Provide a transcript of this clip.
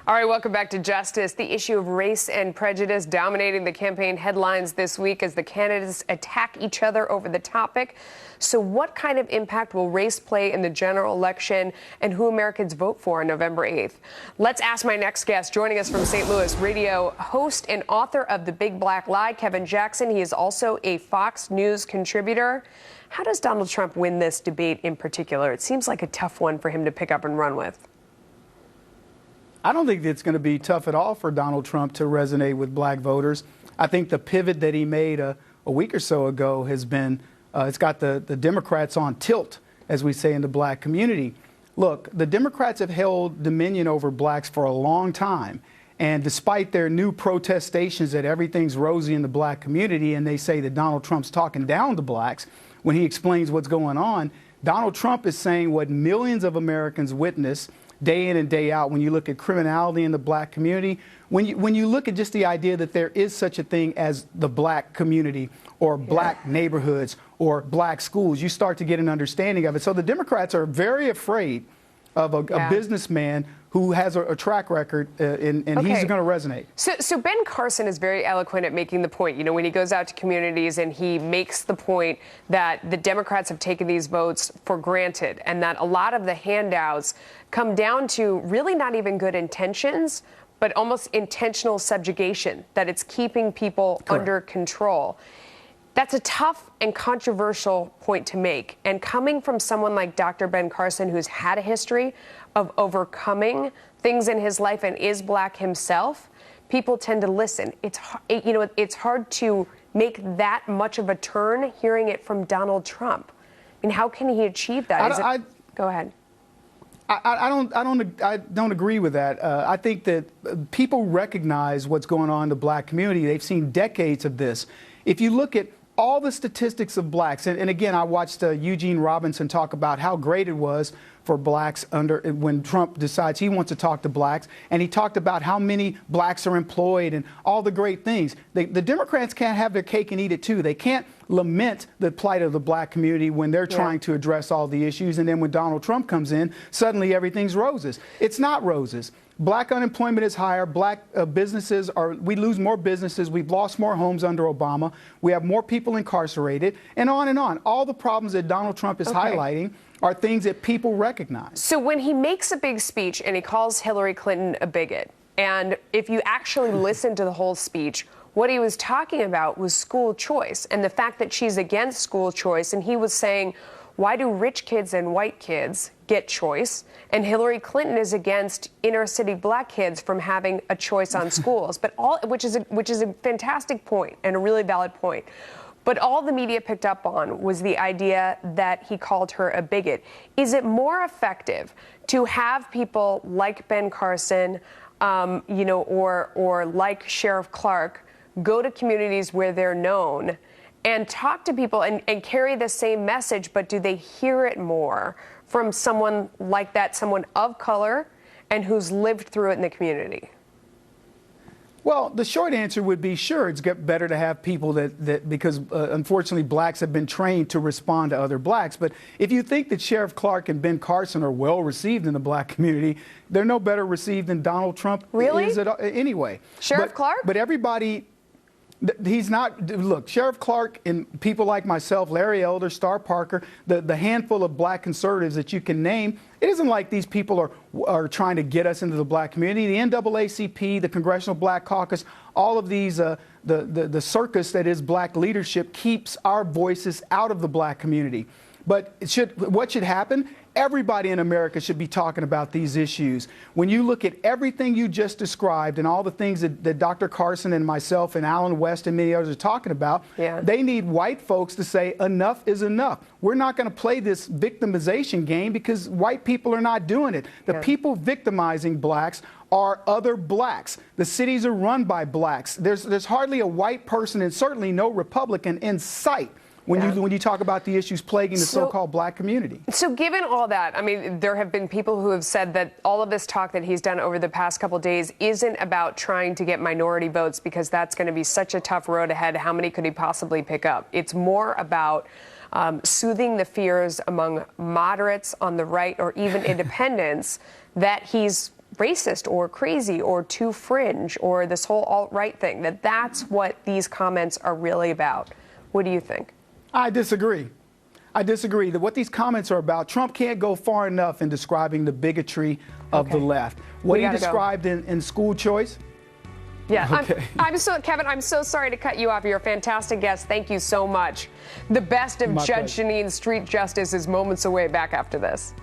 All right, welcome back to Justice. The issue of race and prejudice dominating the campaign headlines this week as the candidates attack each other over the topic. So what kind of impact will race play in the general election and who Americans vote for on November 8th? Let's ask my next guest, joining us from St. Louis, radio host and author of The Big Black Lie, Kevin Jackson. He is also a Fox News contributor. How does Donald Trump win this debate in particular? It seems like a tough one for him to pick up and run with. I don't think it's going to be tough at all for Donald Trump to resonate with black voters. I think the pivot that he made a week or so ago has been, it's got the Democrats on tilt, as we say in the black community. Look, the Democrats have held dominion over blacks for a long time. And despite their new protest stations that everything's rosy in the black community, and they say that Donald Trump's talking down to blacks when he explains what's going on, Donald Trump is saying what millions of Americans witness day in and day out when you look at criminality in the black community, when you look at just the idea that there is such a thing as the black community or black neighborhoods or black schools, you start to get an understanding of it. So the Democrats are very afraid of a businessman who has a track record, and he's going to resonate. So Ben Carson is very eloquent at making the point, you know, when he goes out to communities and he makes the point that the Democrats have taken these votes for granted and that a lot of the handouts come down to really not even good intentions, but almost intentional subjugation, that it's keeping people under control. That's a tough and controversial point to make. And coming from someone like Dr. Ben Carson, who's had a history of overcoming things in his life and is black himself, people tend to listen. It's hard to make that much of a turn hearing it from Donald Trump. I mean, how can he achieve that? Go ahead. I don't agree with that. I think that people recognize what's going on in the black community. They've seen decades of this. If you look at all the statistics of blacks, and again, I watched Eugene Robinson talk about how great it was for blacks when Trump decides he wants to talk to blacks, and he talked about how many blacks are employed and all the great things. The Democrats can't have their cake and eat it too. They can't lament the plight of the black community when they're trying to address all the issues, and then when Donald Trump comes in, suddenly everything's roses. It's not roses. Black unemployment is higher. Black businesses we lose more businesses. We've lost more homes under Obama. We have more people incarcerated, and on and on. All the problems that Donald Trump is highlighting are things that people recognize. So when he makes a big speech and he calls Hillary Clinton a bigot, and if you actually listen to the whole speech, what he was talking about was school choice and the fact that she's against school choice. And he was saying, why do rich kids and white kids get choice? And Hillary Clinton is against inner city black kids from having a choice on schools, which is a fantastic point and a really valid point. But all the media picked up on was the idea that he called her a bigot. Is it more effective to have people like Ben Carson, or like Sheriff Clark go to communities where they're known and talk to people and carry the same message, but do they hear it more from someone like that, someone of color and who's lived through it in the community? Well, the short answer would be sure. It's better to have people because unfortunately blacks have been trained to respond to other blacks. But if you think that Sheriff Clark and Ben Carson are well received in the black community, they're no better received than Donald Trump is anyway. Sheriff Clark? But everybody... He's not. Look, Sheriff Clark and people like myself, Larry Elder, Star Parker, the handful of black conservatives that you can name, it isn't like these people are trying to get us into the black community. The NAACP, the Congressional Black Caucus, all of these, the circus that is black leadership keeps our voices out of the black community. But what should happen? Everybody in America should be talking about these issues. When you look at everything you just described and all the things that Dr. Carson and myself and Alan West and many others are talking about, they need white folks to say enough is enough. We're not going to play this victimization game because white people are not doing it. The people victimizing blacks are other blacks. The cities are run by blacks. There's hardly a white person and certainly no Republican in sight when you talk about the issues plaguing the so-called black community. So given all that, I mean, there have been people who have said that all of this talk that he's done over the past couple of days isn't about trying to get minority votes because that's going to be such a tough road ahead. How many could he possibly pick up? It's more about soothing the fears among moderates on the right or even independents that he's racist or crazy or too fringe or this whole alt-right thing, that's what these comments are really about. What do you think? I disagree. I disagree that what these comments are about, Trump can't go far enough in describing the bigotry of the left. What he described in school choice. Yeah, okay. Kevin, I'm so sorry to cut you off. You're a fantastic guest. Thank you so much. The best of Judge Jeanine's Street Justice is moments away. Back after this.